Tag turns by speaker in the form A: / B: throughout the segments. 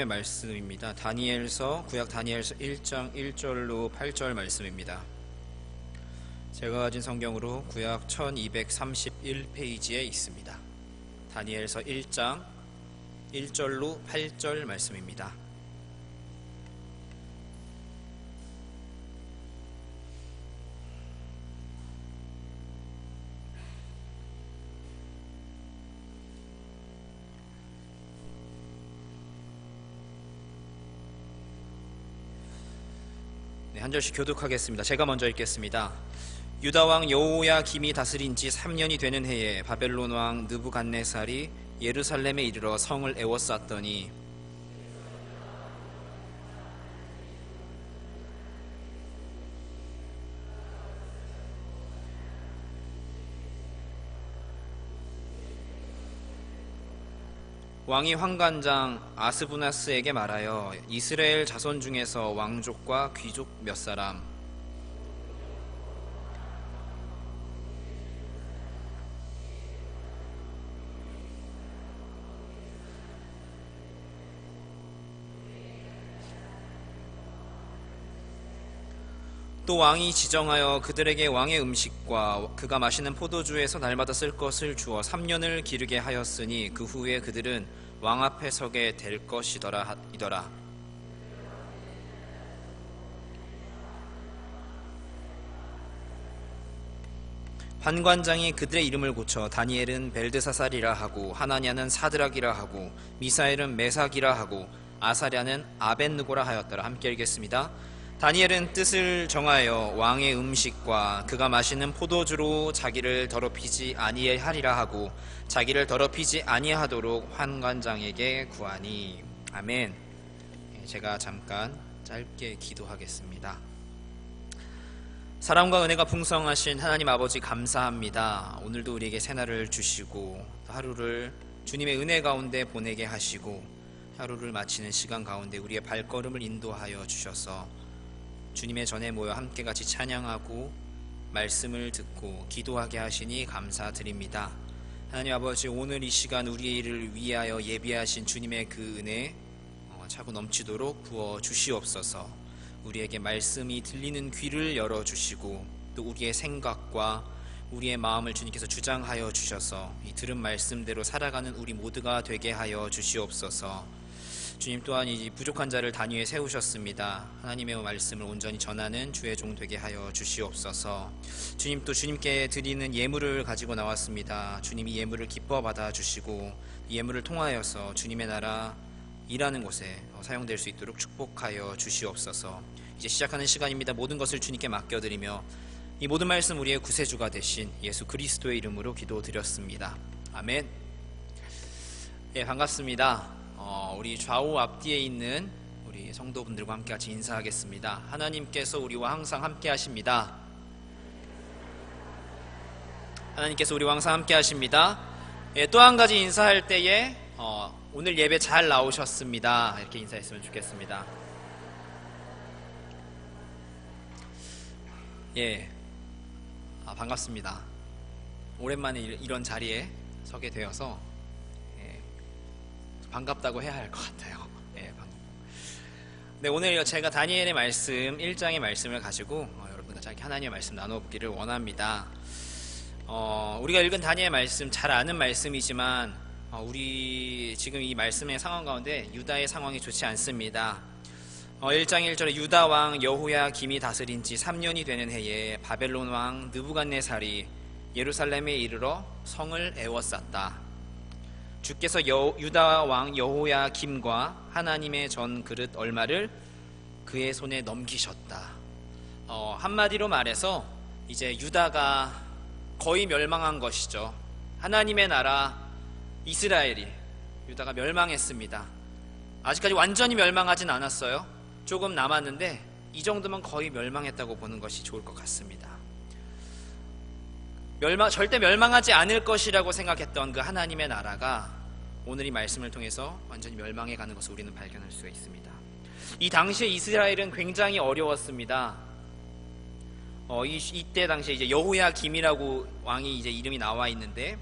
A: 말씀입니다. 다니엘서 구약 다니엘서 1장 1절로 8절 말씀입니다. 제가 가진 성경으로 구약 1231페이지에 있습니다. 다니엘서 1장 1절로 8절 말씀입니다. 한 절씩 교독하겠습니다. 제가 먼저 읽겠습니다. 유다 왕 여호야김이 다스린 지 3년이 되는 해에 바벨론 왕 느부갓네살이 예루살렘에 이르러 성을 에워쌌더니 왕이 환관장 아스부나스에게 말하여 이스라엘 자손 중에서 왕족과 귀족 몇 사람 또 왕이 지정하여 그들에게 왕의 음식과 그가 마시는 포도주에서 날마다 쓸 것을 주어 3년을 기르게 하였으니 그 후에 그들은 왕 앞에 서게 될 것이더라. 환관장이 그들의 이름을 고쳐 다니엘은 벨드사살이라 하고 하나냐는 사드락이라 하고 미사엘은 메삭이라 하고 아사랴는 아벳느고라 하였더라. 함께 읽겠습니다. 다니엘은 뜻을 정하여 왕의 음식과 그가 마시는 포도주로 자기를 더럽히지 아니하리라 하고 자기를 더럽히지 아니하도록 환관장에게 구하니. 아멘. 제가 잠깐 짧게 기도하겠습니다. 사랑과 은혜가 풍성하신 하나님 아버지 감사합니다. 오늘도 우리에게 새날을 주시고 하루를 주님의 은혜 가운데 보내게 하시고 하루를 마치는 시간 가운데 우리의 발걸음을 인도하여 주셔서 주님의 전에 모여 함께 같이 찬양하고 말씀을 듣고 기도하게 하시니 감사드립니다. 하나님 아버지, 오늘 이 시간 우리의 일을 위하여 예비하신 주님의 그 은혜 차고 넘치도록 부어 주시옵소서. 우리에게 말씀이 들리는 귀를 열어주시고 또 우리의 생각과 우리의 마음을 주님께서 주장하여 주셔서 이 들은 말씀대로 살아가는 우리 모두가 되게 하여 주시옵소서. 주님 또한 이 부족한 자를 단위에 세우셨습니다. 하나님의 말씀을 온전히 전하는 주의 종 되게 하여 주시옵소서. 주님, 또 주님께 드리는 예물을 가지고 나왔습니다. 주님이 예물을 기뻐 받아주시고 예물을 통하여서 주님의 나라 일하는 곳에 사용될 수 있도록 축복하여 주시옵소서. 이제 시작하는 시간입니다. 모든 것을 주님께 맡겨드리며 이 모든 말씀 우리의 구세주가 되신 예수 그리스도의 이름으로 기도드렸습니다. 아멘. 예, 반갑습니다. 우리 좌우 앞뒤에 있는 우리 성도분들과 함께 같이 인사하겠습니다. 하나님께서 우리와 항상 함께 하십니다. 하나님께서 우리와 항상 함께 하십니다. 예, 또 한 가지 인사할 때에 오늘 예배 잘 나오셨습니다. 이렇게 인사했으면 좋겠습니다. 예, 반갑습니다. 오랜만에 이런 자리에 서게 되어서 반갑다고 해야 할 것 같아요. 네, 오늘 제가 다니엘의 말씀 1장의 말씀을 가지고 여러분과 짧게 하나님의 말씀 나눠보기를 원합니다. 우리가 읽은 다니엘 말씀 잘 아는 말씀이지만 우리 지금 이 말씀의 상황 가운데 유다의 상황이 좋지 않습니다. 1장 1절에 유다 왕 여호야김이 다스린 지 3년이 되는 해에 바벨론 왕 느부갓네살이 예루살렘에 이르러 성을 에워쌌다. 주께서 유다 왕 여호야김과 하나님의 전 그릇 얼마를 그의 손에 넘기셨다. 한마디로 말해서 이제 유다가 거의 멸망한 것이죠. 하나님의 나라 이스라엘이 유다가 멸망했습니다. 아직까지 완전히 멸망하진 않았어요. 조금 남았는데 이 정도면 거의 멸망했다고 보는 것이 좋을 것 같습니다. 절대 멸망하지 않을 것이라고 생각했던 그 하나님의 나라가 오늘 이 말씀을 통해서 완전히 멸망해 가는 것을 우리는 발견할 수가 있습니다. 이 당시에 이스라엘은 굉장히 어려웠습니다. 이때 당시에 이제 여호야김이라고 왕이 이제 이름이 나와 있는데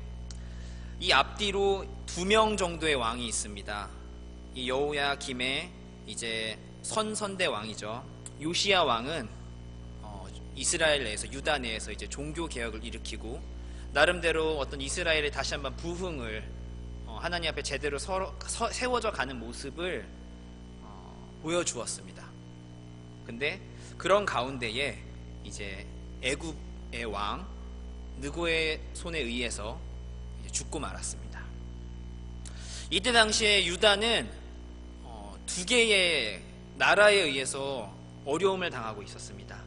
A: 이 앞뒤로 2명 정도의 왕이 있습니다. 이 여호야김의 이제 선대 왕이죠. 요시야 왕은 이스라엘 내에서, 유다 내에서 이제 종교 개혁을 일으키고 나름대로 어떤 이스라엘의 다시 한번 부흥을 하나님 앞에 제대로 세워져 가는 모습을 보여주었습니다. 근데 그런 가운데에 이제 애굽의 왕 느고의 손에 의해서 이제 죽고 말았습니다. 이때 당시에 유다는 두 개의 나라에 의해서 어려움을 당하고 있었습니다.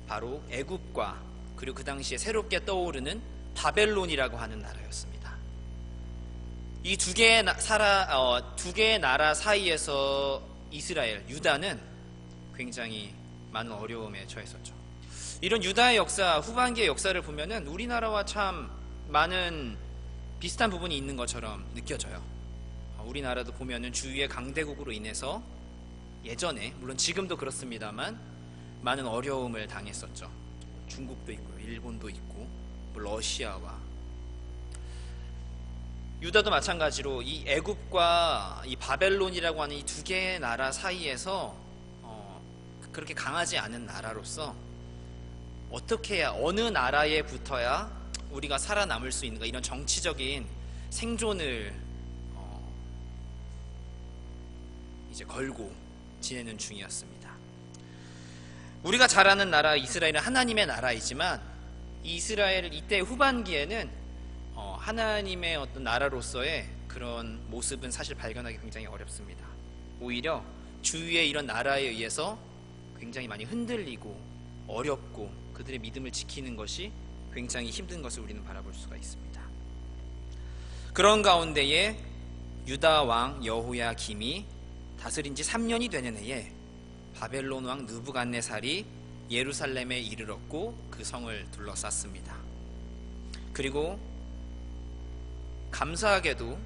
A: 바로 애굽과 그리고 그 당시에 새롭게 떠오르는 바벨론이라고 하는 나라였습니다. 이 두 개의 나라 사이에서 이스라엘, 유다는 굉장히 많은 어려움에 처했었죠. 이런 유다의 역사, 후반기의 역사를 보면은 우리나라와 참 많은 비슷한 부분이 있는 것처럼 느껴져요. 우리나라도 보면은 주위의 강대국으로 인해서 예전에, 물론 지금도 그렇습니다만 많은 어려움을 당했었죠. 중국도 있고 일본도 있고 러시아와, 유다도 마찬가지로 이 애굽과 이 바벨론이라고 하는 이 두 개의 나라 사이에서 그렇게 강하지 않은 나라로서 어떻게 해야, 어느 나라에 붙어야 우리가 살아남을 수 있는가, 이런 정치적인 생존을 이제 걸고 지내는 중이었습니다. 우리가 잘 아는 나라 이스라엘은 하나님의 나라이지만 이 이스라엘 이때 후반기에는 하나님의 어떤 나라로서의 그런 모습은 사실 발견하기 굉장히 어렵습니다. 오히려 주위의 이런 나라에 의해서 굉장히 많이 흔들리고 어렵고 그들의 믿음을 지키는 것이 굉장히 힘든 것을 우리는 바라볼 수가 있습니다. 그런 가운데에 유다 왕 여호야김이 다스린 지 3년이 되는 해에 바벨론 왕 느부갓네살이 예루살렘에 이르렀고 그 성을 둘러쌌습니다. 그리고 감사하게도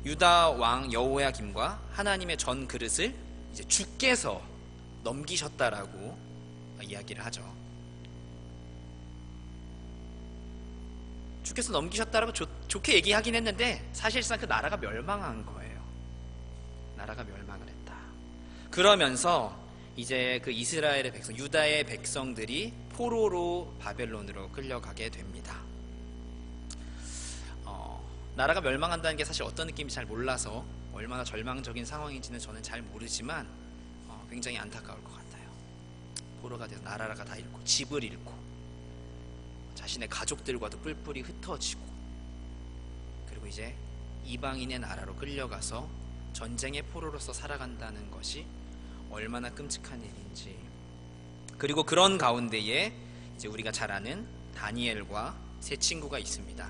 A: 유다 왕 여호야김과 하나님의 전 그릇을 이제 주께서 넘기셨다라고 이야기를 하죠. 주께서 넘기셨다라고 좋게 얘기하긴 했는데 사실상 그 나라가 멸망한 거예요. 나라가 멸망을 했다. 그러면서 이제 그 이스라엘의 백성, 유다의 백성들이 포로로 바벨론으로 끌려가게 됩니다. 나라가 멸망한다는 게 사실 어떤 느낌인지 잘 몰라서 얼마나 절망적인 상황인지는 저는 잘 모르지만 굉장히 안타까울 것 같아요. 포로가 돼서 나라가 다 잃고 집을 잃고 자신의 가족들과도 뿔뿔이 흩어지고, 그리고 이제 이방인의 나라로 끌려가서 전쟁의 포로로서 살아간다는 것이 얼마나 끔찍한 일인지. 그리고 그런 가운데에 이제 우리가 잘 아는 다니엘과 세 친구가 있습니다.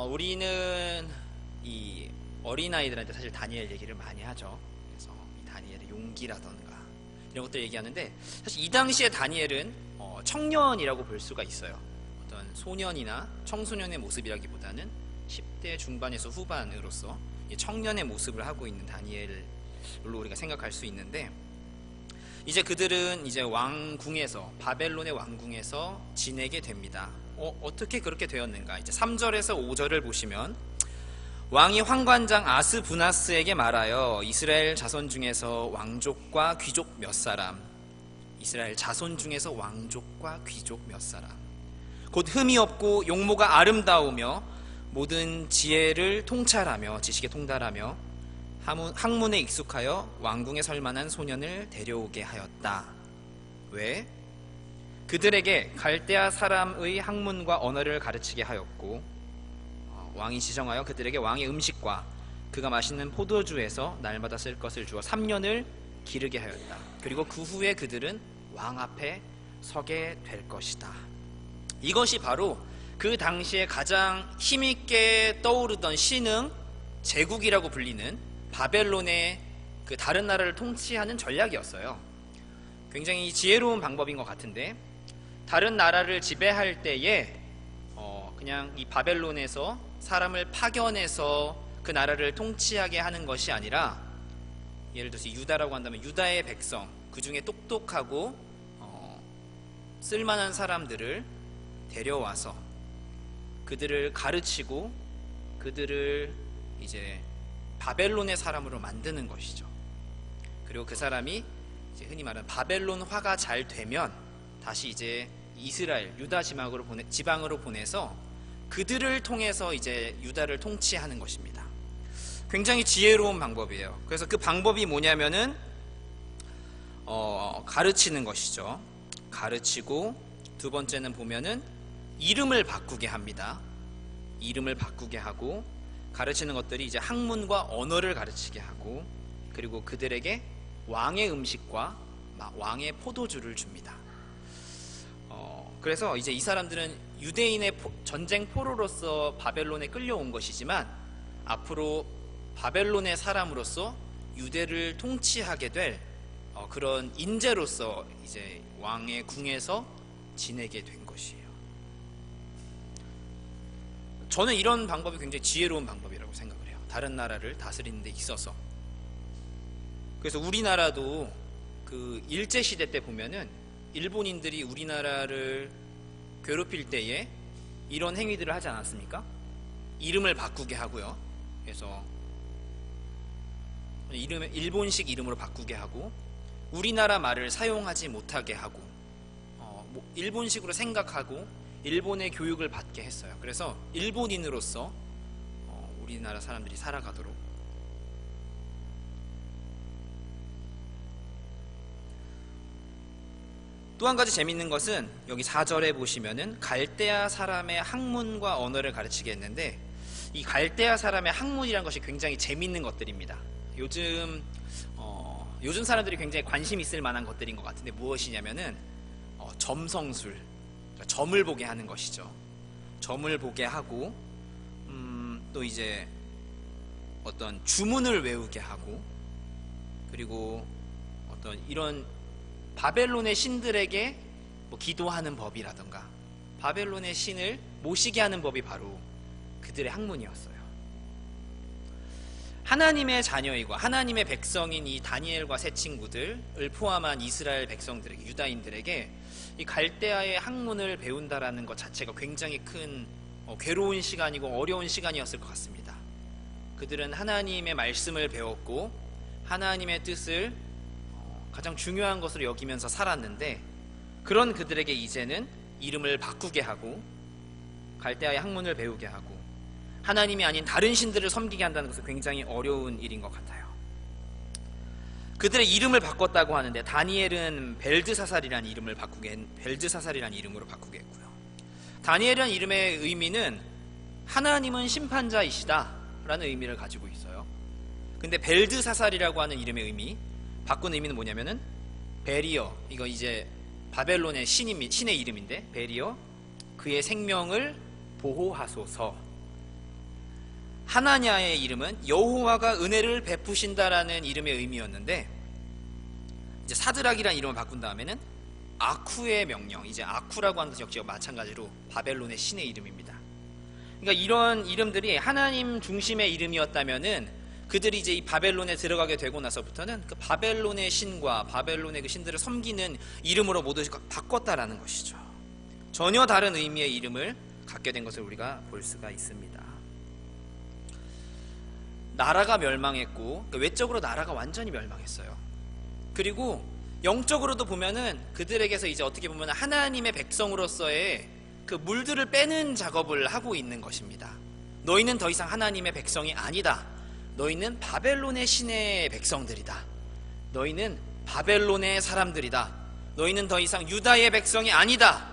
A: 우리는 이 어린아이들한테 사실 다니엘 얘기를 많이 하죠. 그래서 이 다니엘의 용기라던가 이런 것들 얘기하는데, 사실 이 당시에 다니엘은 청년이라고 볼 수가 있어요. 어떤 소년이나 청소년의 모습이라기보다는 10대 중반에서 후반으로서 청년의 모습을 하고 있는 다니엘로 우리가 생각할 수 있는데, 이제 그들은 이제 왕궁에서, 바벨론의 왕궁에서 지내게 됩니다. 어떻게 그렇게 되었는가? 이제 3절에서 5절을 보시면, 왕이 환관장 아스부나스에게 말하여 이스라엘 자손 중에서 왕족과 귀족 몇 사람, 이스라엘 자손 중에서 왕족과 귀족 몇 사람, 곧 흠이 없고 용모가 아름다우며 모든 지혜를 통찰하며 지식에 통달하며 학문에 익숙하여 왕궁에 설만한 소년을 데려오게 하였다. 왜? 그들에게 갈대아 사람의 학문과 언어를 가르치게 하였고, 왕이 지정하여 그들에게 왕의 음식과 그가 마시는 포도주에서 날마다 쓸 것을 주어 3년을 기르게 하였다. 그리고 그 후에 그들은 왕 앞에 서게 될 것이다. 이것이 바로 그 당시에 가장 힘있게 떠오르던 신흥 제국이라고 불리는 바벨론의 그 다른 나라를 통치하는 전략이었어요. 굉장히 지혜로운 방법인 것 같은데, 다른 나라를 지배할 때에 그냥 이 바벨론에서 사람을 파견해서 그 나라를 통치하게 하는 것이 아니라, 예를 들어서 유다라고 한다면 유다의 백성, 그 중에 똑똑하고 쓸만한 사람들을 데려와서 그들을 가르치고 그들을 이제 바벨론의 사람으로 만드는 것이죠. 그리고 그 사람이 이제 흔히 말하는 바벨론화가 잘 되면 다시 이제 이스라엘, 유다 지방으로 보내서 그들을 통해서 이제 유다를 통치하는 것입니다. 굉장히 지혜로운 방법이에요. 그래서 그 방법이 뭐냐면은 가르치는 것이죠. 가르치고, 두 번째는 보면은 이름을 바꾸게 합니다. 이름을 바꾸게 하고, 가르치는 것들이 이제 학문과 언어를 가르치게 하고, 그리고 그들에게 왕의 음식과 왕의 포도주를 줍니다. 그래서 이제 이 사람들은 유대인의 전쟁 포로로서 바벨론에 끌려온 것이지만 앞으로 바벨론의 사람으로서 유대를 통치하게 될 그런 인재로서 이제 왕의 궁에서 지내게 된 것이에요. 저는 이런 방법이 굉장히 지혜로운 방법이라고 생각을 해요. 다른 나라를 다스리는 데 있어서. 그래서 우리나라도 그 일제시대 때 보면은 일본인들이 우리나라를 괴롭힐 때에 이런 행위들을 하지 않았습니까? 이름을 바꾸게 하고요. 그래서 일본식 이름으로 바꾸게 하고, 우리나라 말을 사용하지 못하게 하고, 일본식으로 생각하고 일본의 교육을 받게 했어요. 그래서 일본인으로서 우리나라 사람들이 살아가도록. 또 한 가지 재밌는 것은 여기 4절에 보시면은 갈대아 사람의 학문과 언어를 가르치게 했는데, 이 갈대아 사람의 학문이라는 것이 굉장히 재밌는 것들입니다. 요즘 사람들이 굉장히 관심 있을 만한 것들인 것 같은데 무엇이냐면은 점성술, 그러니까 점을 보게 하는 것이죠. 점을 보게 하고, 또 이제 어떤 주문을 외우게 하고, 그리고 어떤 이런 바벨론의 신들에게 기도하는 법이라던가 바벨론의 신을 모시게 하는 법이 바로 그들의 학문이었어요. 하나님의 자녀이고 하나님의 백성인 이 다니엘과 세 친구들을 포함한 이스라엘 백성들에게, 유다인들에게 이 갈대아의 학문을 배운다라는 것 자체가 굉장히 큰 괴로운 시간이고 어려운 시간이었을 것 같습니다. 그들은 하나님의 말씀을 배웠고 하나님의 뜻을 가장 중요한 것으로 여기면서 살았는데, 그런 그들에게 이제는 이름을 바꾸게 하고 갈대아의 학문을 배우게 하고 하나님이 아닌 다른 신들을 섬기게 한다는 것은 굉장히 어려운 일인 것 같아요. 그들의 이름을 바꿨다고 하는데 다니엘은 벨드사살이라는 이름으로 바꾸게 했고요. 다니엘이라는 이름의 의미는 하나님은 심판자이시다 라는 의미를 가지고 있어요. 근데 벨드사살이라고 하는 이름의 의미, 바꾼 의미는 뭐냐면은 베리어, 이거 이제 바벨론의 신의 이름인데, 베리어, 그의 생명을 보호하소서. 하나냐의 이름은 여호와가 은혜를 베푸신다라는 이름의 의미였는데, 이제 사드락이라는 이름을 바꾼 다음에는 아쿠의 명령, 이제 아쿠라고 하는 것이 역시 마찬가지로 바벨론의 신의 이름입니다. 그러니까 이런 이름들이 하나님 중심의 이름이었다면은 그들이 이제 이 바벨론에 들어가게 되고 나서부터는 그 바벨론의 신과 바벨론의 그 신들을 섬기는 이름으로 모두 바꿨다라는 것이죠. 전혀 다른 의미의 이름을 갖게 된 것을 우리가 볼 수가 있습니다. 나라가 멸망했고, 그러니까 외적으로 나라가 완전히 멸망했어요. 그리고 영적으로도 보면은 그들에게서 이제 어떻게 보면 하나님의 백성으로서의 그 물들을 빼는 작업을 하고 있는 것입니다. 너희는 더 이상 하나님의 백성이 아니다. 너희는 바벨론의 신의 백성들이다. 너희는 바벨론의 사람들이다. 너희는 더 이상 유다의 백성이 아니다.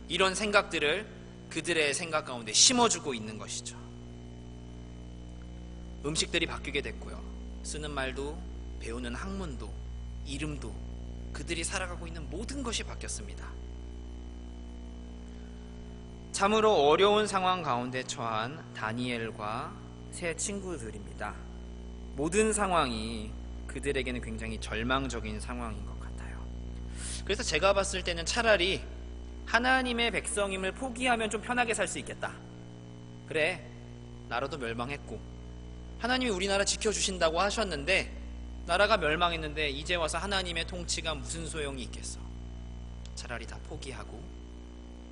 A: 이런 생각들을 그들의 생각 가운데 심어주고 있는 것이죠. 음식들이 바뀌게 됐고요. 쓰는 말도, 배우는 학문도, 이름도, 그들이 살아가고 있는 모든 것이 바뀌었습니다. 참으로 어려운 상황 가운데 처한 다니엘과 세 친구들입니다. 모든 상황이 그들에게는 굉장히 절망적인 상황인 것 같아요. 그래서 제가 봤을 때는 차라리 하나님의 백성임을 포기하면 좀 편하게 살 수 있겠다. 그래, 나라도 멸망했고 하나님이 우리나라 지켜주신다고 하셨는데 나라가 멸망했는데 이제 와서 하나님의 통치가 무슨 소용이 있겠어. 차라리 다 포기하고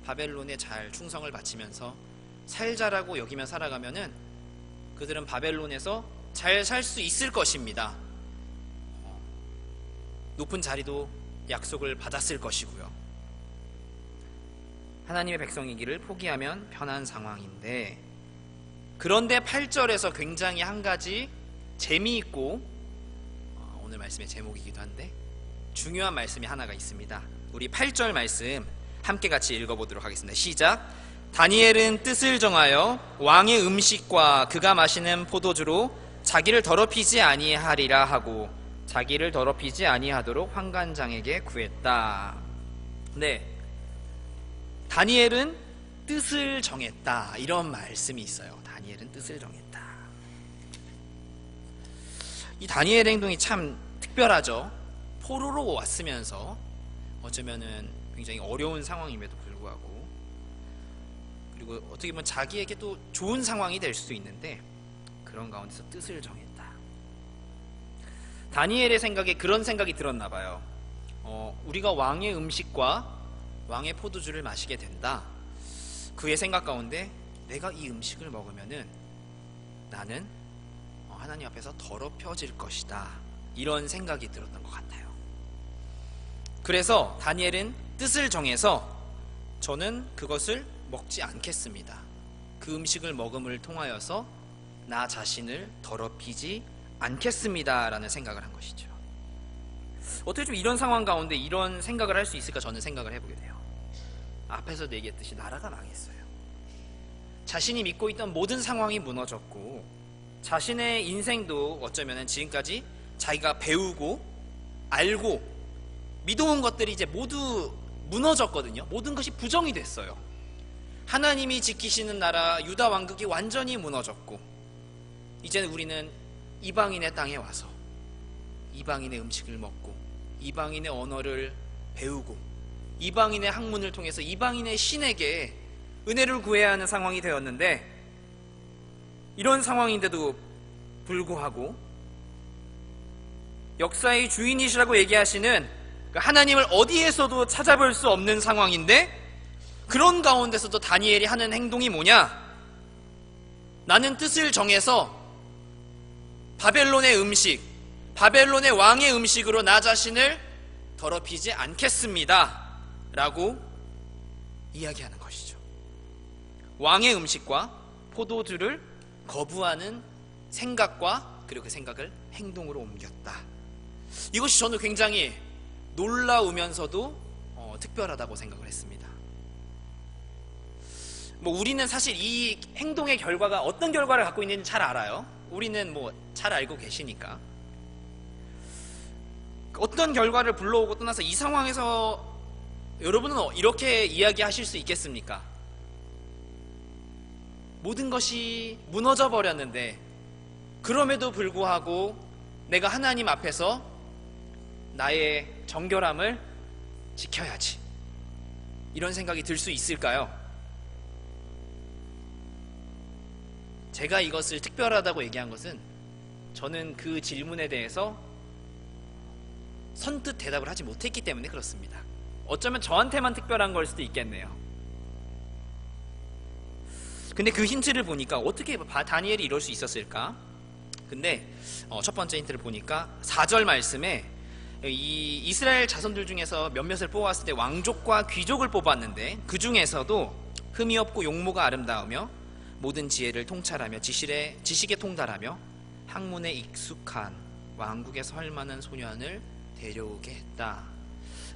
A: 바벨론에 잘 충성을 바치면서 살자라고 여기면 살아가면은 그들은 바벨론에서 잘 살 수 있을 것입니다. 높은 자리도 약속을 받았을 것이고요. 하나님의 백성이기를 포기하면 편한 상황인데, 그런데 8절에서 굉장히 한 가지 재미있고 오늘 말씀의 제목이기도 한데 중요한 말씀이 하나가 있습니다. 우리 8절 말씀 함께 같이 읽어보도록 하겠습니다. 시작. 다니엘은 뜻을 정하여 왕의 음식과 그가 마시는 포도주로 자기를 더럽히지 아니하리라 하고 자기를 더럽히지 아니하도록 환관장에게 구했다. 네, 다니엘은 뜻을 정했다, 이런 말씀이 있어요. 다니엘은 뜻을 정했다. 이 다니엘의 행동이 참 특별하죠. 포로로 왔으면서 어쩌면은 굉장히 어려운 상황임에도 불구하고, 그리고 어떻게 보면 자기에게 또 좋은 상황이 될 수도 있는데 그런 가운데서 뜻을 정했다. 다니엘의 생각에 그런 생각이 들었나 봐요. 우리가 왕의 음식과 왕의 포도주를 마시게 된다. 그의 생각 가운데 내가 이 음식을 먹으면은 나는 하나님 앞에서 더럽혀질 것이다, 이런 생각이 들었던 것 같아요. 그래서 다니엘은 뜻을 정해서 저는 그것을 먹지 않겠습니다. 그 음식을 먹음을 통하여서 나 자신을 더럽히지 않겠습니다 라는 생각을 한 것이죠. 어떻게 좀 이런 상황 가운데 이런 생각을 할 수 있을까 저는 생각을 해보게 돼요. 앞에서도 얘기했듯이 나라가 망했어요. 자신이 믿고 있던 모든 상황이 무너졌고, 자신의 인생도 어쩌면 지금까지 자기가 배우고 알고 믿어온 것들이 이제 모두 무너졌거든요. 모든 것이 부정이 됐어요. 하나님이 지키시는 나라 유다 왕국이 완전히 무너졌고, 이제는 우리는 이방인의 땅에 와서 이방인의 음식을 먹고 이방인의 언어를 배우고 이방인의 학문을 통해서 이방인의 신에게 은혜를 구해야 하는 상황이 되었는데, 이런 상황인데도 불구하고 역사의 주인이시라고 얘기하시는 하나님을 어디에서도 찾아볼 수 없는 상황인데, 그런 가운데서도 다니엘이 하는 행동이 뭐냐? 나는 뜻을 정해서 바벨론의 음식, 바벨론의 왕의 음식으로 나 자신을 더럽히지 않겠습니다 라고 이야기하는 것이죠. 왕의 음식과 포도주를 거부하는 생각과, 그리고 그 생각을 행동으로 옮겼다. 이것이 저는 굉장히 놀라우면서도 특별하다고 생각을 했습니다. 우리는 사실 이 행동의 결과가 어떤 결과를 갖고 있는지 잘 알아요. 우리는 잘 알고 계시니까. 어떤 결과를 불러오고 떠나서 이 상황에서 여러분은 이렇게 이야기하실 수 있겠습니까? 모든 것이 무너져 버렸는데 그럼에도 불구하고 내가 하나님 앞에서 나의 정결함을 지켜야지, 이런 생각이 들 수 있을까요? 제가 이것을 특별하다고 얘기한 것은 저는 그 질문에 대해서 선뜻 대답을 하지 못했기 때문에 그렇습니다. 어쩌면 저한테만 특별한 걸 수도 있겠네요. 근데 그 힌트를 보니까 어떻게 다니엘이 이럴 수 있었을까? 근데 첫 번째 힌트를 보니까 4절 말씀에 이 이스라엘 자손들 중에서 몇몇을 뽑았을 때 왕족과 귀족을 뽑았는데, 그 중에서도 흠이 없고 용모가 아름다우며 모든 지혜를 통찰하며 지식에 통달하며 학문에 익숙한 왕국에서 할 만한 소년을 데려오게 했다.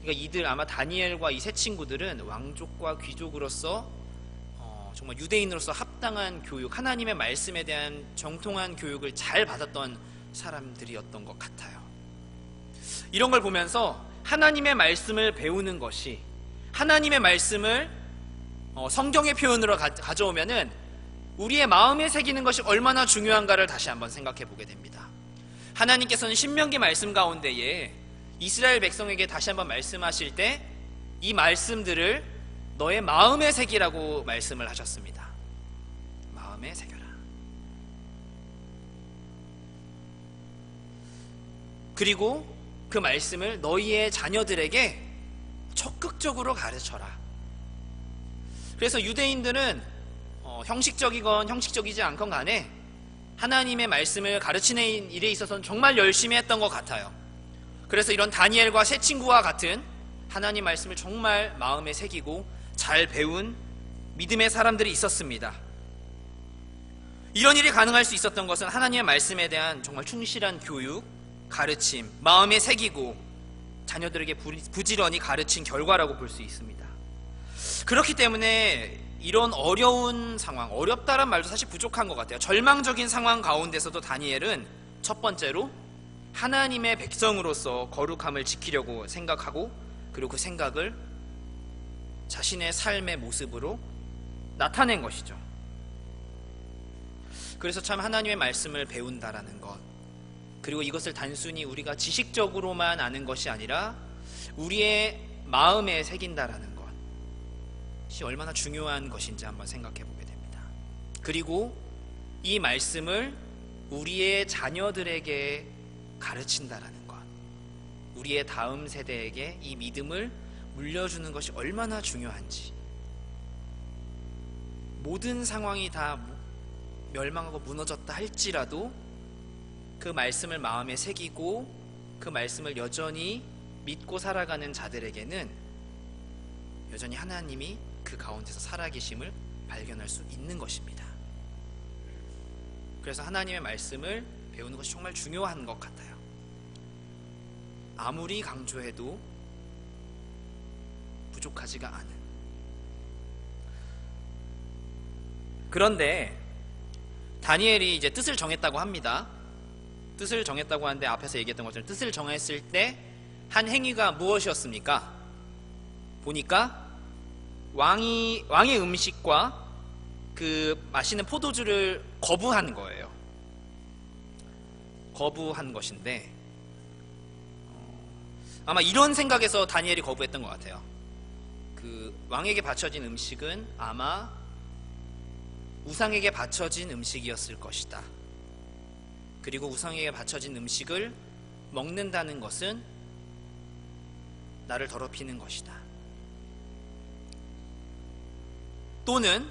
A: 그러니까 이들 아마 다니엘과 이 세 친구들은 왕족과 귀족으로서 정말 유대인으로서 합당한 교육, 하나님의 말씀에 대한 정통한 교육을 잘 받았던 사람들이었던 것 같아요. 이런 걸 보면서 하나님의 말씀을 배우는 것이, 하나님의 말씀을 성경의 표현으로 가져오면은 우리의 마음에 새기는 것이 얼마나 중요한가를 다시 한번 생각해 보게 됩니다. 하나님께서는 신명기 말씀 가운데에 이스라엘 백성에게 다시 한번 말씀하실 때 이 말씀들을 너의 마음에 새기라고 말씀을 하셨습니다. 마음에 새겨라. 그리고 그 말씀을 너희의 자녀들에게 적극적으로 가르쳐라. 그래서 유대인들은 형식적이건 형식적이지 않건 간에 하나님의 말씀을 가르치는 일에 있어서는 정말 열심히 했던 것 같아요. 그래서 이런 다니엘과 새 친구와 같은 하나님 말씀을 정말 마음에 새기고 잘 배운 믿음의 사람들이 있었습니다. 이런 일이 가능할 수 있었던 것은 하나님의 말씀에 대한 정말 충실한 교육, 가르침, 마음에 새기고 자녀들에게 부지런히 가르친 결과라고 볼 수 있습니다. 그렇기 때문에 이런 어려운 상황, 어렵다란 말도 사실 부족한 것 같아요. 절망적인 상황 가운데서도 다니엘은 첫 번째로 하나님의 백성으로서 거룩함을 지키려고 생각하고, 그리고 그 생각을 자신의 삶의 모습으로 나타낸 것이죠. 그래서 참 하나님의 말씀을 배운다라는 것, 그리고 이것을 단순히 우리가 지식적으로만 아는 것이 아니라 우리의 마음에 새긴다라는 것이 얼마나 중요한 것인지 한번 생각해 보게 됩니다. 그리고 이 말씀을 우리의 자녀들에게 가르친다라는 것, 우리의 다음 세대에게 이 믿음을 물려주는 것이 얼마나 중요한지, 모든 상황이 다 멸망하고 무너졌다 할지라도 그 말씀을 마음에 새기고 그 말씀을 여전히 믿고 살아가는 자들에게는 여전히 하나님이 그 가운데서 살아계심을 발견할 수 있는 것입니다. 그래서 하나님의 말씀을 배우는 것이 정말 중요한 것 같아요. 아무리 강조해도 부족하지가 않은. 그런데 다니엘이 이제 뜻을 정했다고 합니다. 뜻을 정했다고 하는데 앞에서 얘기했던 것처럼 뜻을 정했을 때 한 행위가 무엇이었습니까? 보니까 왕의 음식과 그 마시는 포도주를 거부한 거예요. 거부한 것인데 아마 이런 생각에서 다니엘이 거부했던 것 같아요. 그 왕에게 바쳐진 음식은 아마 우상에게 바쳐진 음식이었을 것이다. 그리고 우상에게 바쳐진 음식을 먹는다는 것은 나를 더럽히는 것이다. 또는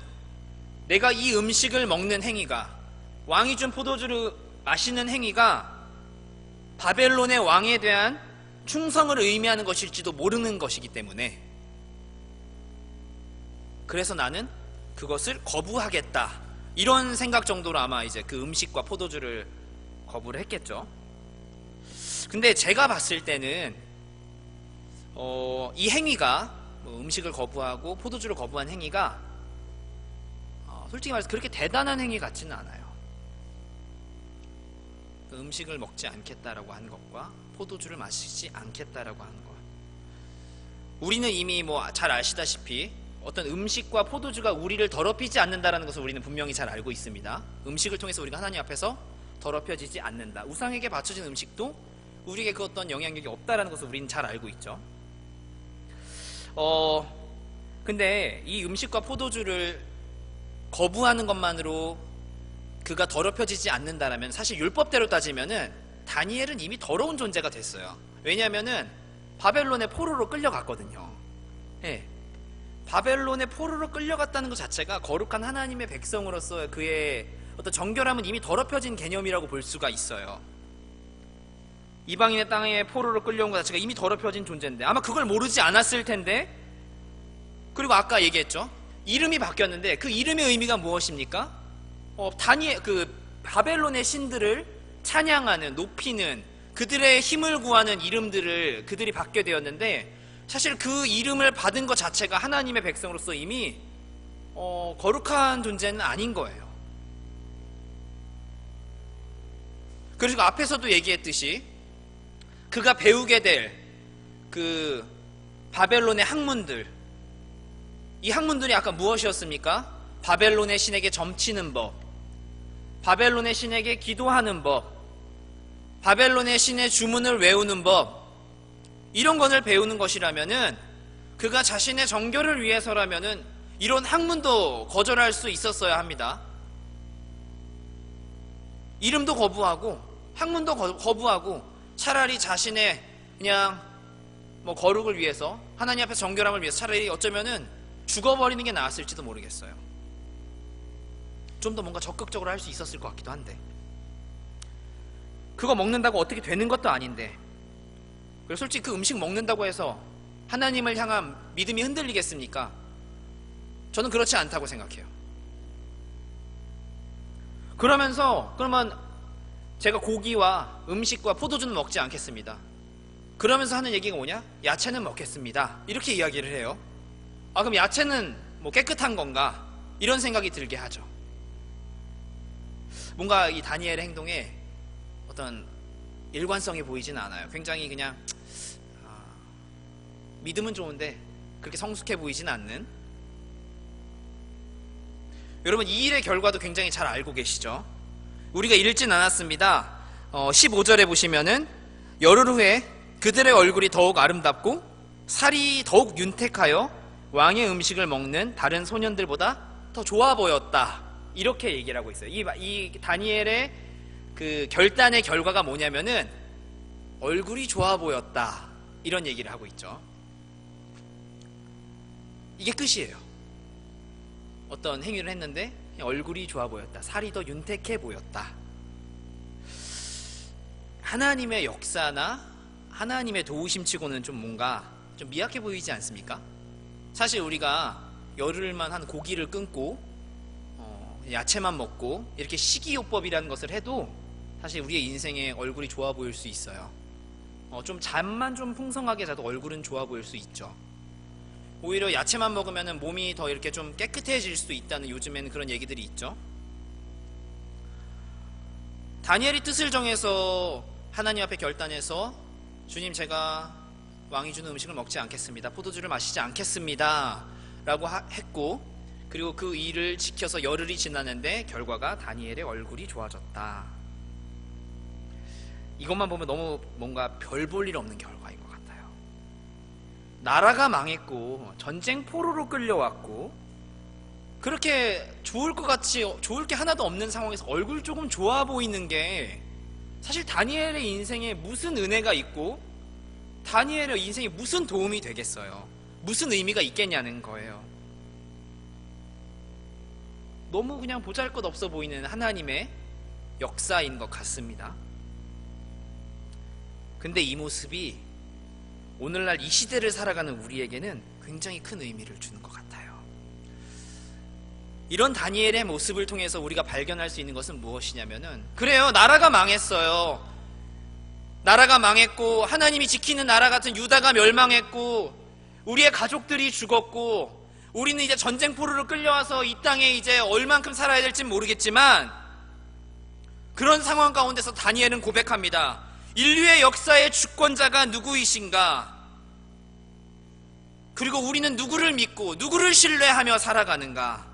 A: 내가 이 음식을 먹는 행위가, 왕이 준 포도주를 마시는 행위가 바벨론의 왕에 대한 충성을 의미하는 것일지도 모르는 것이기 때문에, 그래서 나는 그것을 거부하겠다, 이런 생각 정도로 아마 이제 그 음식과 포도주를 거부를 했겠죠. 근데 제가 봤을 때는 이 행위가, 음식을 거부하고 포도주를 거부한 행위가 솔직히 말해서 그렇게 대단한 행위 같지는 않아요. 그 음식을 먹지 않겠다라고 한 것과 포도주를 마시지 않겠다라고 한 것, 우리는 이미 잘 아시다시피 어떤 음식과 포도주가 우리를 더럽히지 않는다라는 것을 우리는 분명히 잘 알고 있습니다. 음식을 통해서 우리가 하나님 앞에서 더럽혀지지 않는다. 우상에게 바쳐진 음식도 우리에게 그 어떤 영향력이 없다라는 것을 우리는 잘 알고 있죠. 근데 이 음식과 포도주를 거부하는 것만으로 그가 더럽혀지지 않는다라면, 사실 율법대로 따지면은 다니엘은 이미 더러운 존재가 됐어요. 왜냐하면은 바벨론의 포로로 끌려갔거든요. 예. 바벨론의 포로로 끌려갔다는 것 자체가 거룩한 하나님의 백성으로서 그의 어떤 정결함은 이미 더럽혀진 개념이라고 볼 수가 있어요. 이방인의 땅에 포로로 끌려온 것 자체가 이미 더럽혀진 존재인데 아마 그걸 모르지 않았을 텐데, 그리고 아까 얘기했죠. 이름이 바뀌었는데 그 이름의 의미가 무엇입니까? 그 바벨론의 신들을 찬양하는, 높이는, 그들의 힘을 구하는 이름들을 그들이 받게 되었는데, 사실 그 이름을 받은 것 자체가 하나님의 백성으로서 이미 거룩한 존재는 아닌 거예요. 그리고 앞에서도 얘기했듯이 그가 배우게 될 그 바벨론의 학문들, 이 학문들이 아까 무엇이었습니까? 바벨론의 신에게 점치는 법, 바벨론의 신에게 기도하는 법, 바벨론의 신의 주문을 외우는 법, 이런 것을 배우는 것이라면은, 그가 자신의 정결을 위해서라면은 이런 학문도 거절할 수 있었어야 합니다. 이름도 거부하고 학문도 거부하고 차라리 자신의 그냥 거룩을 위해서, 하나님 앞에서 정결함을 위해서 차라리 어쩌면은 죽어버리는 게 나았을지도 모르겠어요. 좀 더 뭔가 적극적으로 할 수 있었을 것 같기도 한데, 그거 먹는다고 어떻게 되는 것도 아닌데, 그리고 솔직히 그 음식 먹는다고 해서 하나님을 향한 믿음이 흔들리겠습니까? 저는 그렇지 않다고 생각해요. 그러면서 그러면 제가 고기와 음식과 포도주는 먹지 않겠습니다. 그러면서 하는 얘기가 뭐냐? 야채는 먹겠습니다. 이렇게 이야기를 해요. 그럼 야채는 뭐 깨끗한 건가? 이런 생각이 들게 하죠. 뭔가 이 다니엘의 행동에 어떤 일관성이 보이지는 않아요. 굉장히 그냥 믿음은 좋은데 그렇게 성숙해 보이진 않는. 여러분, 이 일의 결과도 굉장히 잘 알고 계시죠? 우리가 읽진 않았습니다. 15절에 보시면은 열흘 후에 그들의 얼굴이 더욱 아름답고 살이 더욱 윤택하여 왕의 음식을 먹는 다른 소년들보다 더 좋아 보였다. 이렇게 얘기를 하고 있어요. 이 다니엘의 그 결단의 결과가 뭐냐면은 얼굴이 좋아 보였다. 이런 얘기를 하고 있죠. 이게 끝이에요. 어떤 행위를 했는데 얼굴이 좋아 보였다. 살이 더 윤택해 보였다. 하나님의 역사나 하나님의 도우심치고는 좀 뭔가 좀 미약해 보이지 않습니까? 사실 우리가 열흘만 한 고기를 끊고 야채만 먹고 이렇게 식이요법이라는 것을 해도 사실 우리의 인생에 얼굴이 좋아 보일 수 있어요. 좀 잠만 좀 풍성하게 자도 얼굴은 좋아 보일 수 있죠. 오히려 야채만 먹으면 몸이 더 이렇게 좀 깨끗해질 수도 있다는 요즘에는 그런 얘기들이 있죠. 다니엘이 뜻을 정해서 하나님 앞에 결단해서 주님, 제가 왕이 주는 음식을 먹지 않겠습니다. 포도주를 마시지 않겠습니다. 라고 했고, 그리고 그 일을 지켜서 열흘이 지났는데 결과가 다니엘의 얼굴이 좋아졌다. 이것만 보면 너무 뭔가 별 볼 일 없는 결과인 것 같아요. 나라가 망했고 전쟁 포로로 끌려왔고 그렇게 좋을 것 같이 좋을 게 하나도 없는 상황에서 얼굴 조금 좋아 보이는 게 사실 다니엘의 인생에 무슨 은혜가 있고 다니엘의 인생에 무슨 도움이 되겠어요? 무슨 의미가 있겠냐는 거예요. 너무 그냥 보잘것없어 보이는 하나님의 역사인 것 같습니다. 근데 이 모습이 오늘날 이 시대를 살아가는 우리에게는 굉장히 큰 의미를 주는 것 같아요. 이런 다니엘의 모습을 통해서 우리가 발견할 수 있는 것은 무엇이냐면은, 그래요, 나라가 망했어요. 나라가 망했고 하나님이 지키는 나라 같은 유다가 멸망했고 우리의 가족들이 죽었고 우리는 이제 전쟁 포로로 끌려와서 이 땅에 이제 얼만큼 살아야 될진 모르겠지만, 그런 상황 가운데서 다니엘은 고백합니다. 인류의 역사의 주권자가 누구이신가? 그리고 우리는 누구를 믿고 누구를 신뢰하며 살아가는가?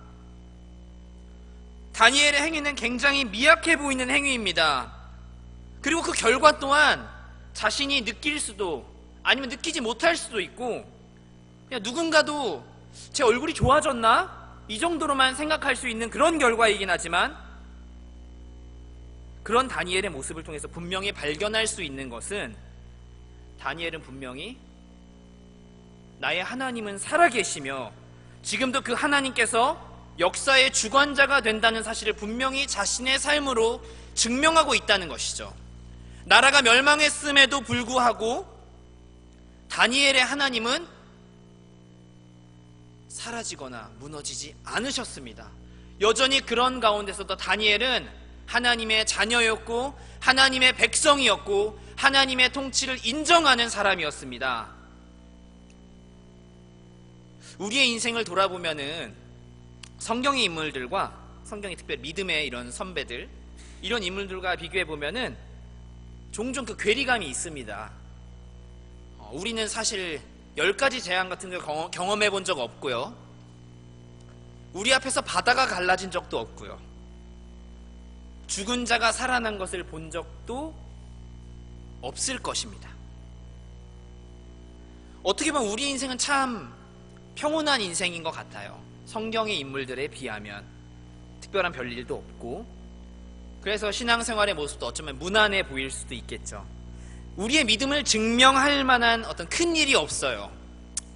A: 다니엘의 행위는 굉장히 미약해 보이는 행위입니다. 그리고 그 결과 또한 자신이 느낄 수도 아니면 느끼지 못할 수도 있고, 그냥 누군가도 제 얼굴이 좋아졌나? 이 정도로만 생각할 수 있는 그런 결과이긴 하지만, 그런 다니엘의 모습을 통해서 분명히 발견할 수 있는 것은, 다니엘은 분명히 나의 하나님은 살아계시며 지금도 그 하나님께서 역사의 주관자가 된다는 사실을 분명히 자신의 삶으로 증명하고 있다는 것이죠. 나라가 멸망했음에도 불구하고 다니엘의 하나님은 사라지거나 무너지지 않으셨습니다. 여전히 그런 가운데서도 다니엘은 하나님의 자녀였고 하나님의 백성이었고 하나님의 통치를 인정하는 사람이었습니다. 우리의 인생을 돌아보면은 성경의 인물들과, 성경의 특별히 믿음의 이런 선배들, 이런 인물들과 비교해 보면은 종종 그 괴리감이 있습니다. 우리는 사실 10가지 재앙 같은 걸 경험해 본 적 없고요. 우리 앞에서 바다가 갈라진 적도 없고요. 죽은 자가 살아난 것을 본 적도 없을 것입니다. 어떻게 보면 우리 인생은 참 평온한 인생인 것 같아요. 성경의 인물들에 비하면 특별한 별일도 없고, 그래서 신앙생활의 모습도 어쩌면 무난해 보일 수도 있겠죠. 우리의 믿음을 증명할 만한 어떤 큰 일이 없어요.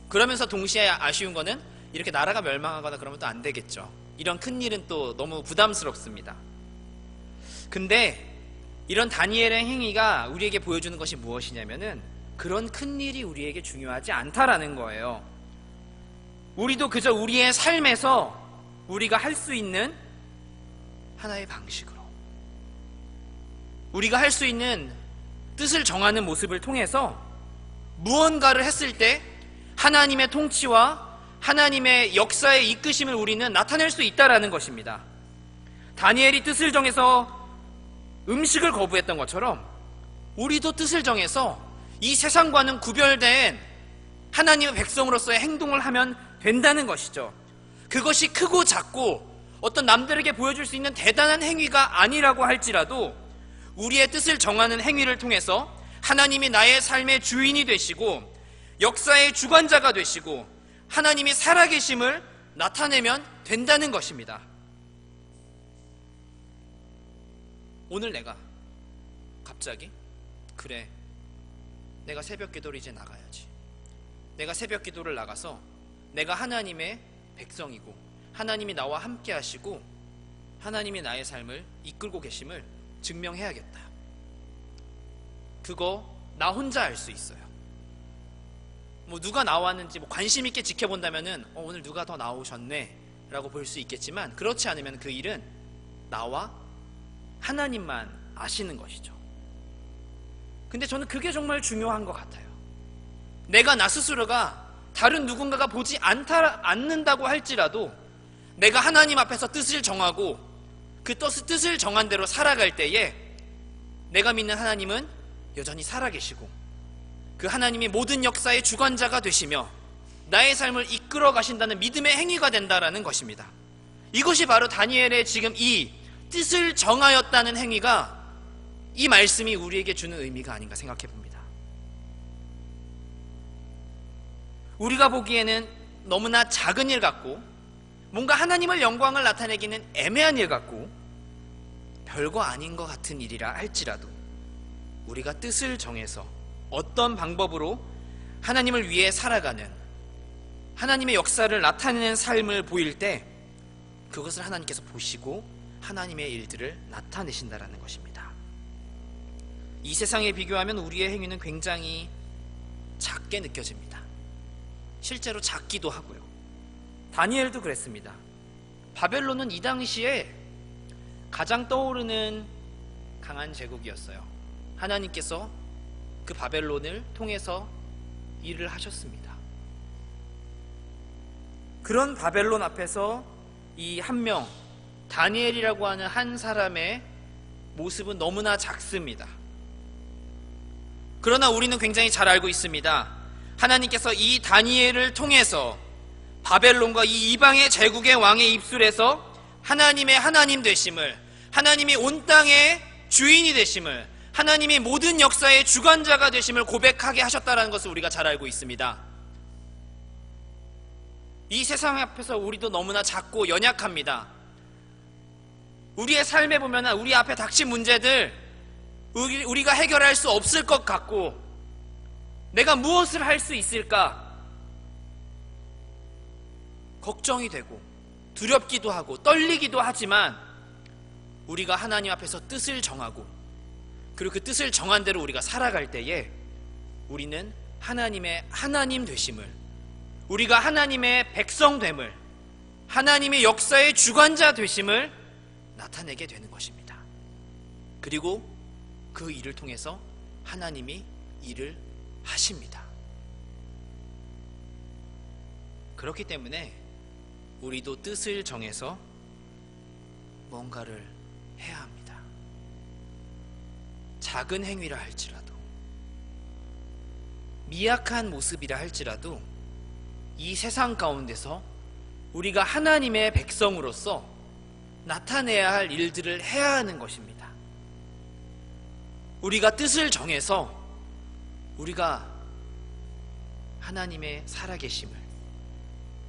A: 그러면서 동시에 아쉬운 거는 이렇게 나라가 멸망하거나 그러면 또 안 되겠죠. 이런 큰 일은 또 너무 부담스럽습니다. 근데 이런 다니엘의 행위가 우리에게 보여주는 것이 무엇이냐면은 그런 큰 일이 우리에게 중요하지 않다라는 거예요. 우리도 그저 우리의 삶에서 우리가 할 수 있는 하나의 방식으로, 우리가 할 수 있는 뜻을 정하는 모습을 통해서 무언가를 했을 때 하나님의 통치와 하나님의 역사의 이끄심을 우리는 나타낼 수 있다라는 것입니다. 다니엘이 뜻을 정해서 음식을 거부했던 것처럼 우리도 뜻을 정해서 이 세상과는 구별된 하나님의 백성으로서의 행동을 하면 된다는 것이죠. 그것이 크고 작고 어떤 남들에게 보여줄 수 있는 대단한 행위가 아니라고 할지라도 우리의 뜻을 정하는 행위를 통해서 하나님이 나의 삶의 주인이 되시고 역사의 주관자가 되시고 하나님이 살아계심을 나타내면 된다는 것입니다. 오늘 내가 갑자기 그래, 내가 새벽 기도를 이제 나가야지. 내가 새벽 기도를 나가서 내가 하나님의 백성이고 하나님이 나와 함께 하시고 하나님이 나의 삶을 이끌고 계심을 증명해야겠다. 그거 나 혼자 알 수 있어요. 누가 나왔는지 관심 있게 지켜본다면은 오늘 누가 더 나오셨네 라고 볼 수 있겠지만, 그렇지 않으면 그 일은 나와 하나님만 아시는 것이죠. 근데 저는 그게 정말 중요한 것 같아요. 내가 나 스스로가 다른 누군가가 보지 않는다고 할지라도 내가 하나님 앞에서 뜻을 정하고 그 뜻을 정한 대로 살아갈 때에 내가 믿는 하나님은 여전히 살아계시고 그 하나님이 모든 역사의 주관자가 되시며 나의 삶을 이끌어 가신다는 믿음의 행위가 된다라는 것입니다. 이것이 바로 다니엘의 지금 이 뜻을 정하였다는 행위가, 이 말씀이 우리에게 주는 의미가 아닌가 생각해 봅니다. 우리가 보기에는 너무나 작은 일 같고 뭔가 하나님의 영광을 나타내기는 애매한 일 같고 별거 아닌 것 같은 일이라 할지라도 우리가 뜻을 정해서 어떤 방법으로 하나님을 위해 살아가는, 하나님의 역사를 나타내는 삶을 보일 때 그것을 하나님께서 보시고 하나님의 일들을 나타내신다라는 것입니다. 이 세상에 비교하면 우리의 행위는 굉장히 작게 느껴집니다. 실제로 작기도 하고요. 다니엘도 그랬습니다. 바벨론은 이 당시에 가장 떠오르는 강한 제국이었어요. 하나님께서 그 바벨론을 통해서 일을 하셨습니다. 그런 바벨론 앞에서 이 한 명, 다니엘이라고 하는 한 사람의 모습은 너무나 작습니다. 그러나 우리는 굉장히 잘 알고 있습니다. 하나님께서 이 다니엘을 통해서 바벨론과 이 이방의 제국의 왕의 입술에서 하나님의 하나님 되심을, 하나님이 온 땅의 주인이 되심을, 하나님이 모든 역사의 주관자가 되심을 고백하게 하셨다는 것을 우리가 잘 알고 있습니다. 이 세상 앞에서 우리도 너무나 작고 연약합니다. 우리의 삶에 보면 우리 앞에 닥친 문제들 우리가 해결할 수 없을 것 같고 내가 무엇을 할 수 있을까 걱정이 되고 두렵기도 하고 떨리기도 하지만, 우리가 하나님 앞에서 뜻을 정하고 그리고 그 뜻을 정한 대로 우리가 살아갈 때에 우리는 하나님의 하나님 되심을, 우리가 하나님의 백성됨을, 하나님의 역사의 주관자 되심을 나타내게 되는 것입니다. 그리고 그 일을 통해서 하나님이 일을 하십니다. 그렇기 때문에 우리도 뜻을 정해서 뭔가를 해야 합니다. 작은 행위라 할지라도, 미약한 모습이라 할지라도 이 세상 가운데서 우리가 하나님의 백성으로서 나타내야 할 일들을 해야 하는 것입니다. 우리가 뜻을 정해서 우리가 하나님의 살아계심을,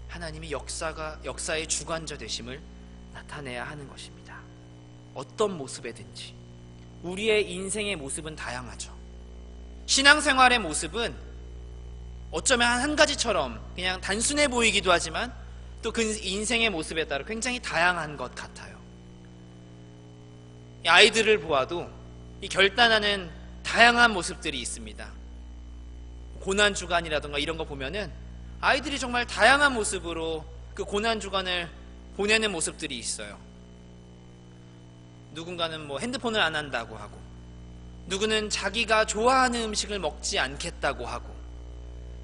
A: 하나님이 역사의 주관자 되심을 나타내야 하는 것입니다. 어떤 모습에든지. 우리의 인생의 모습은 다양하죠. 신앙생활의 모습은 어쩌면 한 가지처럼 그냥 단순해 보이기도 하지만 또 그 인생의 모습에 따라 굉장히 다양한 것 같아요. 아이들을 보아도 이 결단하는 다양한 모습들이 있습니다. 고난주간이라든가 이런 거 보면은 아이들이 정말 다양한 모습으로 그 고난주간을 보내는 모습들이 있어요. 누군가는 뭐 핸드폰을 안 한다고 하고, 누구는 자기가 좋아하는 음식을 먹지 않겠다고 하고,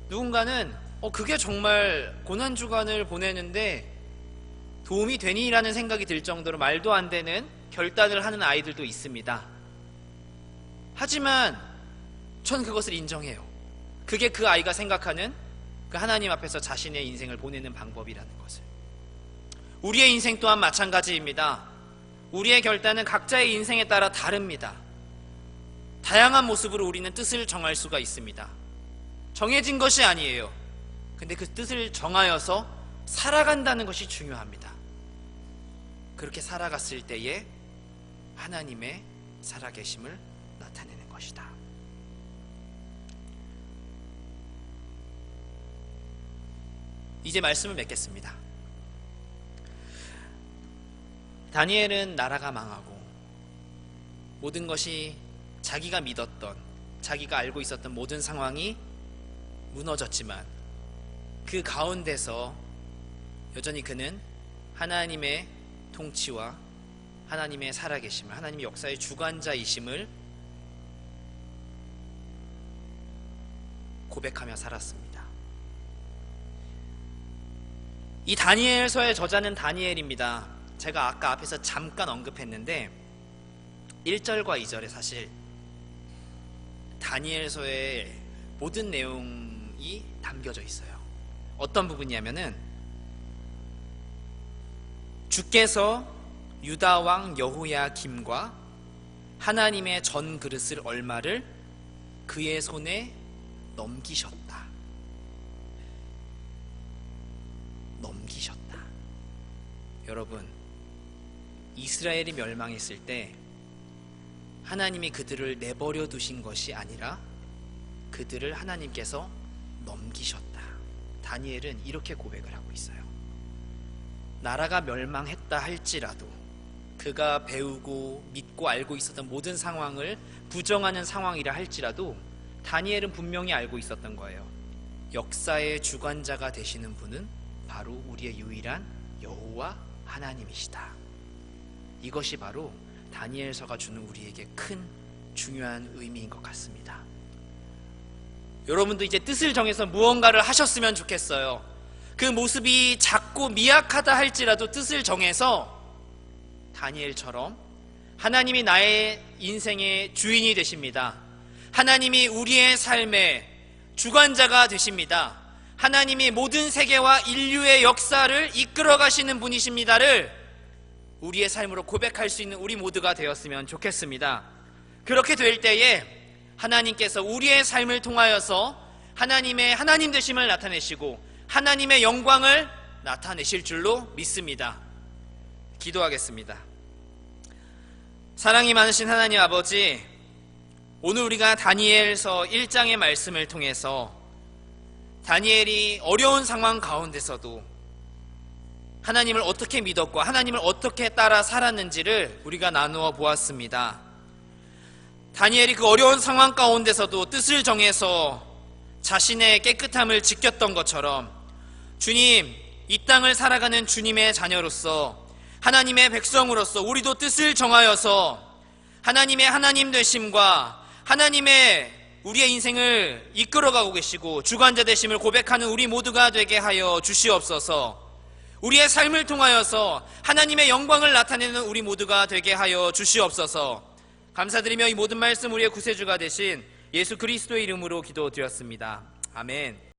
A: 누군가는 그게 정말 고난주간을 보내는데 도움이 되니라는 생각이 들 정도로 말도 안 되는 결단을 하는 아이들도 있습니다. 하지만 전 그것을 인정해요. 그게 그 아이가 생각하는 그 하나님 앞에서 자신의 인생을 보내는 방법이라는 것을. 우리의 인생 또한 마찬가지입니다. 우리의 결단은 각자의 인생에 따라 다릅니다. 다양한 모습으로 우리는 뜻을 정할 수가 있습니다. 정해진 것이 아니에요. 근데 그 뜻을 정하여서 살아간다는 것이 중요합니다. 그렇게 살아갔을 때에 하나님의 살아계심을 나타내는 것이다. 이제 말씀을 맺겠습니다. 다니엘은 나라가 망하고 모든 것이 자기가 믿었던, 자기가 알고 있었던 모든 상황이 무너졌지만 그 가운데서 여전히 그는 하나님의 통치와 하나님의 살아계심을, 하나님의 역사의 주관자이심을 고백하며 살았습니다. 이 다니엘서의 저자는 다니엘입니다. 제가 아까 앞에서 잠깐 언급했는데 1절과 2절에 사실 다니엘서의 모든 내용이 담겨져 있어요. 어떤 부분이냐면은 주께서 유다 왕 여호야김과 하나님의 전 그릇을 얼마를 그의 손에 넘기셨다. 넘기셨다. 여러분, 이스라엘이 멸망했을 때 하나님이 그들을 내버려 두신 것이 아니라 그들을 하나님께서 넘기셨다. 다니엘은 이렇게 고백을 하고 있어요. 나라가 멸망했다 할지라도 그가 배우고 믿고 알고 있었던 모든 상황을 부정하는 상황이라 할지라도 다니엘은 분명히 알고 있었던 거예요. 역사의 주관자가 되시는 분은 바로 우리의 유일한 여호와 하나님이시다. 이것이 바로 다니엘서가 주는 우리에게 큰 중요한 의미인 것 같습니다. 여러분도 이제 뜻을 정해서 무언가를 하셨으면 좋겠어요. 그 모습이 작고 미약하다 할지라도 뜻을 정해서 다니엘처럼 하나님이 나의 인생의 주인이 되십니다. 하나님이 우리의 삶의 주관자가 되십니다. 하나님이 모든 세계와 인류의 역사를 이끌어 가시는 분이십니다를 우리의 삶으로 고백할 수 있는 우리 모두가 되었으면 좋겠습니다. 그렇게 될 때에 하나님께서 우리의 삶을 통하여서 하나님의 하나님 되심을 나타내시고 하나님의 영광을 나타내실 줄로 믿습니다. 기도하겠습니다. 사랑이 많으신 하나님 아버지, 오늘 우리가 다니엘서 1장의 말씀을 통해서 다니엘이 어려운 상황 가운데서도 하나님을 어떻게 믿었고 하나님을 어떻게 따라 살았는지를 우리가 나누어 보았습니다. 다니엘이 그 어려운 상황 가운데서도 뜻을 정해서 자신의 깨끗함을 지켰던 것처럼 주님, 이 땅을 살아가는 주님의 자녀로서 하나님의 백성으로서 우리도 뜻을 정하여서 하나님의 하나님 되심과 하나님의 우리의 인생을 이끌어가고 계시고 주관자 되심을 고백하는 우리 모두가 되게 하여 주시옵소서. 우리의 삶을 통하여서 하나님의 영광을 나타내는 우리 모두가 되게 하여 주시옵소서. 감사드리며 이 모든 말씀 우리의 구세주가 되신 예수 그리스도의 이름으로 기도드렸습니다. 아멘.